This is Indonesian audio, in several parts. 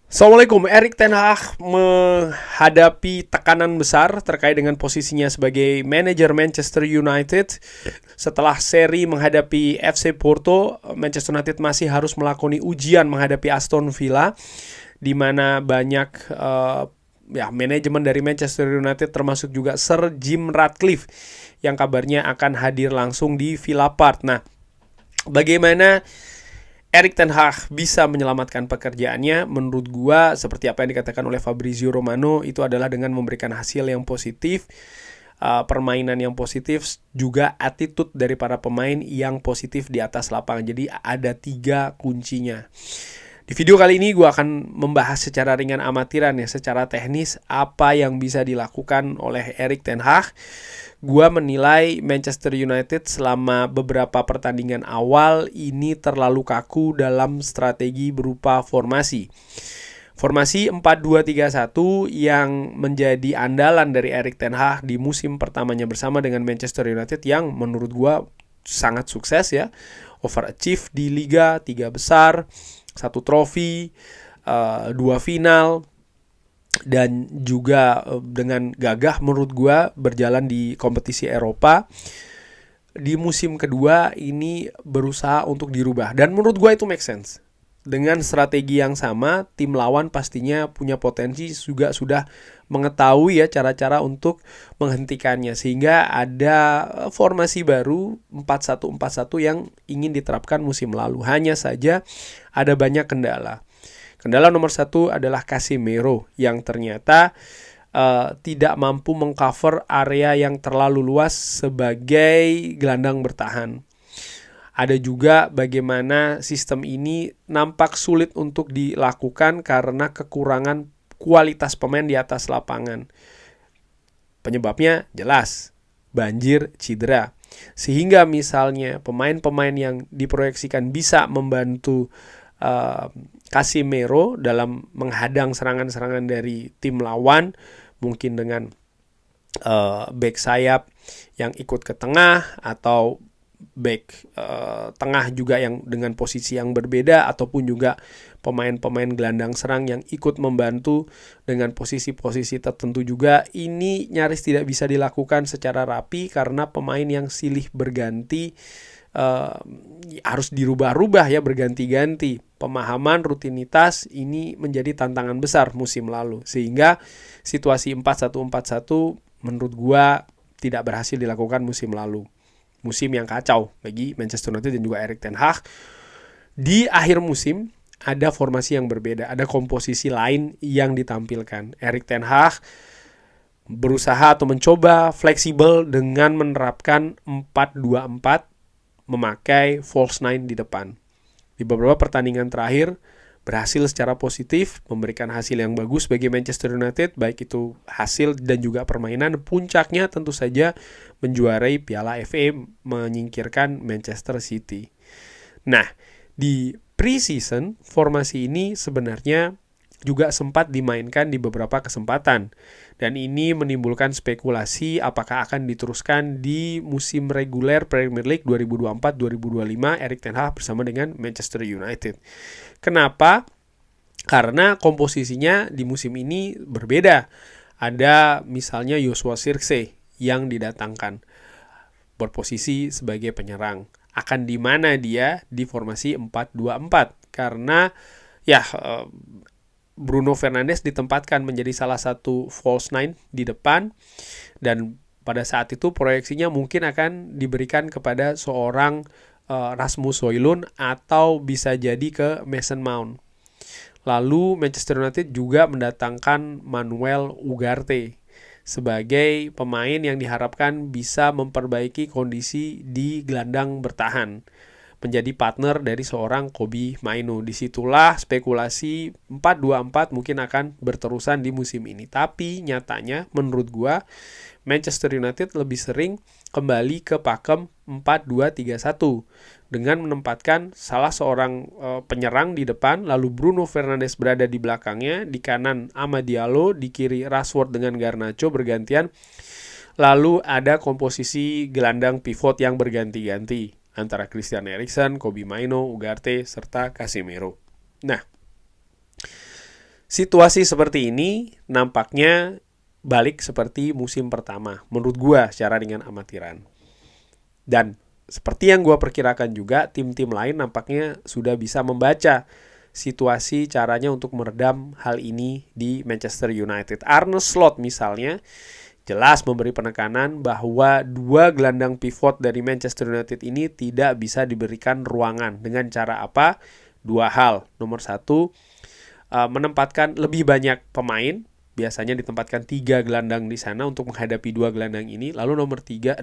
Assalamualaikum. Erik ten Hag menghadapi tekanan besar terkait dengan posisinya sebagai manajer Manchester United. Setelah seri menghadapi FC Porto, Manchester United masih harus melakoni ujian menghadapi Aston Villa, di mana banyak manajemen dari Manchester United termasuk juga Sir Jim Ratcliffe yang kabarnya akan hadir langsung di Villa Park. Nah, bagaimana Erik ten Hag bisa menyelamatkan pekerjaannya? Menurut gua seperti apa yang dikatakan oleh Fabrizio Romano, itu adalah dengan memberikan hasil yang positif, permainan yang positif, juga attitude dari para pemain yang positif di atas lapangan. Jadi ada 3 kuncinya. Di video kali ini gue akan membahas secara ringan amatiran ya, secara teknis apa yang bisa dilakukan oleh Erik ten Hag. Gua menilai Manchester United selama beberapa pertandingan awal ini terlalu kaku dalam strategi berupa formasi. Formasi 4-2-3-1 yang menjadi andalan dari Erik ten Hag di musim pertamanya bersama dengan Manchester United, yang menurut gua sangat sukses ya. Overachieve di Liga, 3 besar, 1 trofi, 2 final, dan juga dengan gagah menurut gue berjalan di kompetisi Eropa. Di musim kedua ini berusaha untuk dirubah, dan menurut gue itu make sense. Dengan strategi yang sama, tim lawan pastinya punya potensi, juga sudah mengetahui ya cara-cara untuk menghentikannya, sehingga ada formasi baru 4-1-4-1 yang ingin diterapkan musim lalu. Hanya saja ada banyak kendala. Kendala nomor 1 adalah Casemiro yang ternyata tidak mampu mengcover area yang terlalu luas sebagai gelandang bertahan. Ada juga bagaimana sistem ini nampak sulit untuk dilakukan karena kekurangan kualitas pemain di atas lapangan. Penyebabnya jelas, banjir, cedera. Sehingga misalnya pemain-pemain yang diproyeksikan bisa membantu Casemiro dalam menghadang serangan-serangan dari tim lawan, mungkin dengan back sayap yang ikut ke tengah, atau back tengah juga yang dengan posisi yang berbeda, ataupun juga pemain-pemain gelandang serang yang ikut membantu dengan posisi-posisi tertentu juga. Ini nyaris tidak bisa dilakukan secara rapi karena pemain yang silih berganti, harus dirubah-rubah ya, berganti-ganti. Pemahaman rutinitas ini menjadi tantangan besar musim lalu, sehingga situasi 4-1-4-1 menurut gua tidak berhasil dilakukan musim lalu. Musim yang kacau bagi Manchester United dan juga Erik ten Hag. Di akhir musim ada formasi yang berbeda, ada komposisi lain yang ditampilkan. Erik ten Hag berusaha atau mencoba fleksibel dengan menerapkan 4-2-4, memakai false 9 di depan. Di beberapa pertandingan terakhir berhasil secara positif, memberikan hasil yang bagus bagi Manchester United, baik itu hasil dan juga permainan. Puncaknya tentu saja menjuarai Piala FA, menyingkirkan Manchester City. Nah, di pre-season formasi ini sebenarnya juga sempat dimainkan di beberapa kesempatan, dan ini menimbulkan spekulasi apakah akan diteruskan di musim reguler Premier League 2024-2025 Erik ten Hag bersama dengan Manchester United. Kenapa? Karena komposisinya di musim ini berbeda. Ada misalnya Joshua Zirkzee yang didatangkan berposisi sebagai penyerang. Akan di mana dia di formasi 4-2-4, karena ya Bruno Fernandes ditempatkan menjadi salah satu false 9 di depan, dan pada saat itu proyeksinya mungkin akan diberikan kepada seorang Rasmus Højlund atau bisa jadi ke Mason Mount. Lalu Manchester United juga mendatangkan Manuel Ugarte sebagai pemain yang diharapkan bisa memperbaiki kondisi di gelandang bertahan, menjadi partner dari seorang Kobbie Mainoo. Disitulah spekulasi 4-2-4 mungkin akan berterusan di musim ini. Tapi nyatanya menurut gua Manchester United lebih sering kembali ke pakem 4-2-3-1 dengan menempatkan salah seorang penyerang di depan, lalu Bruno Fernandes berada di belakangnya, di kanan Amad Diallo, di kiri Rashford dengan Garnacho bergantian. Lalu ada komposisi gelandang pivot yang berganti-ganti antara Christian Eriksen, Kobbie Mainoo, Ugarte, serta Casemiro. Nah, Situasi seperti ini nampaknya balik seperti musim pertama menurut gua secara dengan amatiran. Dan seperti yang gua perkirakan juga, tim-tim lain nampaknya sudah bisa membaca situasi caranya untuk meredam hal ini di Manchester United. Arne Slot misalnya jelas memberi penekanan bahwa dua gelandang pivot dari Manchester United ini tidak bisa diberikan ruangan. Dengan cara apa? Dua hal. Nomor satu, menempatkan lebih banyak pemain. Biasanya ditempatkan 3 gelandang di sana untuk menghadapi 2 gelandang ini. Lalu nomor 2,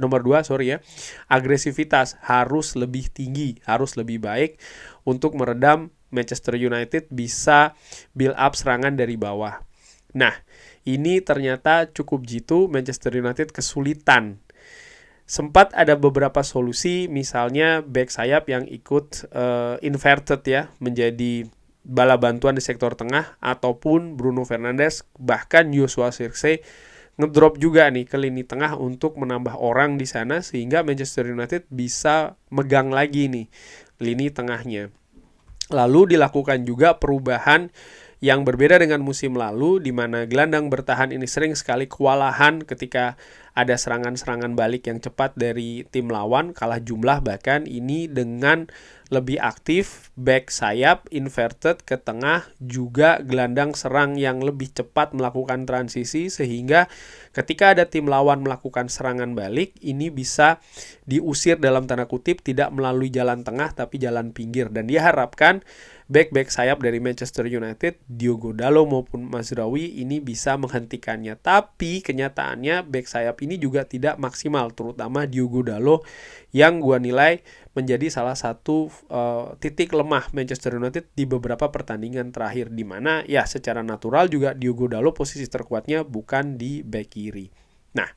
agresivitas harus lebih tinggi, harus lebih baik untuk meredam Manchester United bisa build up serangan dari bawah. Nah, ini ternyata cukup jitu, Manchester United kesulitan. Sempat ada beberapa solusi, misalnya back sayap yang ikut inverted ya, menjadi bala bantuan di sektor tengah, ataupun Bruno Fernandes, bahkan Joshua Zirkzee ngedrop juga nih ke lini tengah untuk menambah orang di sana sehingga Manchester United bisa megang lagi nih lini tengahnya. Lalu dilakukan juga perubahan yang berbeda dengan musim lalu, di mana gelandang bertahan ini sering sekali kewalahan ketika ada serangan-serangan balik yang cepat dari tim lawan, kalah jumlah bahkan. Ini dengan lebih aktif, back sayap, inverted ke tengah, juga gelandang serang yang lebih cepat melakukan transisi, sehingga ketika ada tim lawan melakukan serangan balik, ini bisa diusir dalam tanda kutip, tidak melalui jalan tengah tapi jalan pinggir. Dan diharapkan back sayap dari Manchester United, Diogo Dalot maupun Mazraoui ini bisa menghentikannya. Tapi kenyataannya back sayap ini juga tidak maksimal, terutama Diogo Dalot yang gua nilai menjadi salah satu titik lemah Manchester United di beberapa pertandingan terakhir, di mana ya secara natural juga Diogo Dalot posisi terkuatnya bukan di back kiri. Nah,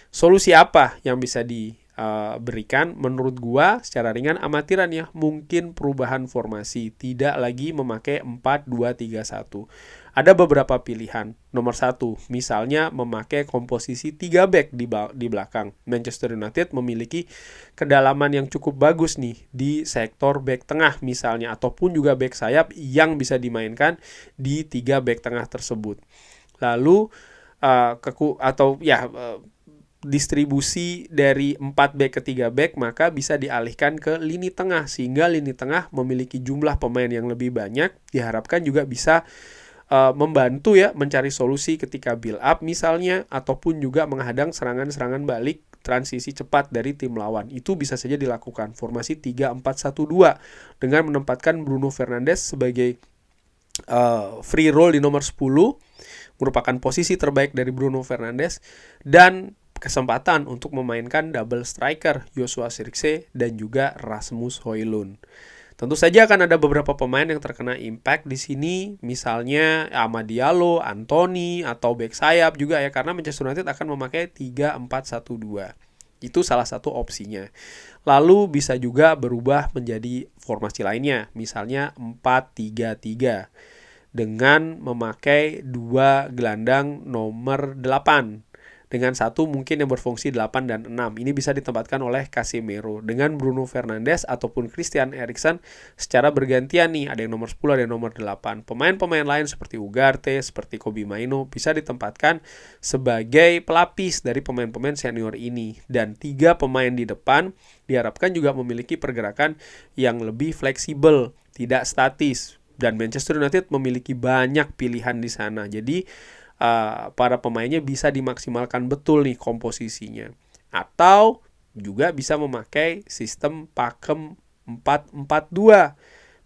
solusi apa yang bisa diberikan? Menurut gua secara ringan amatiran ya, mungkin perubahan formasi, tidak lagi memakai 4-2-3-1. Ada beberapa pilihan. Nomor 1, misalnya memakai komposisi 3 back di belakang. Manchester United memiliki kedalaman yang cukup bagus nih di sektor back tengah misalnya, ataupun juga back sayap yang bisa dimainkan di 3 back tengah tersebut. Lalu distribusi dari 4 back ke 3 back maka bisa dialihkan ke lini tengah, sehingga lini tengah memiliki jumlah pemain yang lebih banyak, diharapkan juga bisa membantu ya mencari solusi ketika build up misalnya, ataupun juga menghadang serangan-serangan balik transisi cepat dari tim lawan. Itu bisa saja dilakukan formasi 3-4-1-2 dengan menempatkan Bruno Fernandes sebagai free roll di nomor 10, merupakan posisi terbaik dari Bruno Fernandes, dan kesempatan untuk memainkan double striker Joshua Zirkzee dan juga Rasmus Højlund. Tentu saja akan ada beberapa pemain yang terkena impact di sini, misalnya Amad Diallo, Anthony, atau back sayap juga ya, karena Manchester United akan memakai 3-4-1-2. Itu salah satu opsinya. Lalu bisa juga berubah menjadi formasi lainnya, misalnya 4-3-3 dengan memakai 2 gelandang nomor 8. Dengan satu mungkin yang berfungsi 8 dan 6. Ini bisa ditempatkan oleh Casemiro dengan Bruno Fernandes ataupun Christian Eriksen secara bergantian nih. Ada yang nomor 10, ada yang nomor 8. Pemain-pemain lain seperti Ugarte, seperti Kobbie Mainoo bisa ditempatkan sebagai pelapis dari pemain-pemain senior ini. Dan 3 pemain di depan diharapkan juga memiliki pergerakan yang lebih fleksibel, tidak statis. Dan Manchester United memiliki banyak pilihan di sana. Jadi para pemainnya bisa dimaksimalkan betul nih komposisinya. Atau juga bisa memakai sistem pakem 4-4-2.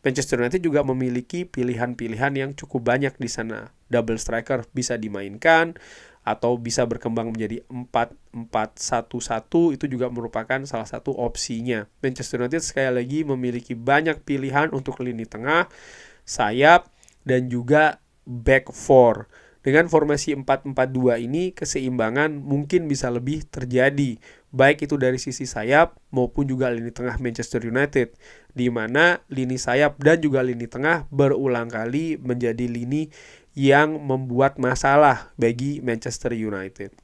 Manchester United juga memiliki pilihan-pilihan yang cukup banyak di sana. Double striker bisa dimainkan atau bisa berkembang menjadi 4-4-1-1, itu juga merupakan salah satu opsinya. Manchester United sekali lagi memiliki banyak pilihan untuk lini tengah, sayap, dan juga back four. Dengan formasi 4-4-2 ini, keseimbangan mungkin bisa lebih terjadi, baik itu dari sisi sayap maupun juga lini tengah Manchester United, di mana lini sayap dan juga lini tengah berulang kali menjadi lini yang membuat masalah bagi Manchester United.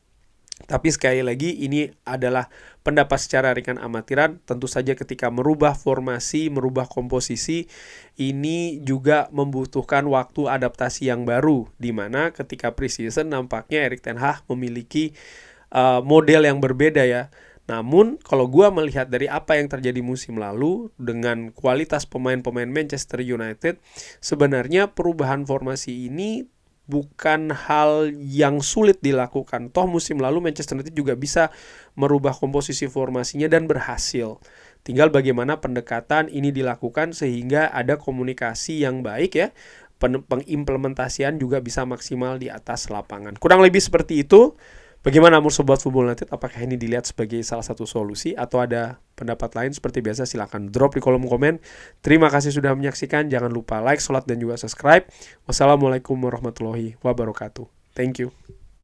Tapi sekali lagi ini adalah pendapat secara ringan amatiran. Tentu saja ketika merubah formasi, merubah komposisi, ini juga membutuhkan waktu adaptasi yang baru, di mana ketika preseason nampaknya Erik ten Hag memiliki model yang berbeda ya. Namun kalau gue melihat dari apa yang terjadi musim lalu dengan kualitas pemain-pemain Manchester United, sebenarnya perubahan formasi ini bukan hal yang sulit dilakukan. Toh musim lalu Manchester United juga bisa merubah komposisi formasinya dan berhasil. Tinggal bagaimana pendekatan ini dilakukan sehingga ada komunikasi yang baik ya. Pengimplementasian juga bisa maksimal di atas lapangan. Kurang lebih seperti itu. Bagaimana menurut Sobat Football United? Apakah ini dilihat sebagai salah satu solusi atau ada pendapat lain? Seperti biasa silahkan drop di kolom komen. Terima kasih sudah menyaksikan. Jangan lupa like, share, dan juga subscribe. Wassalamualaikum warahmatullahi wabarakatuh. Thank you.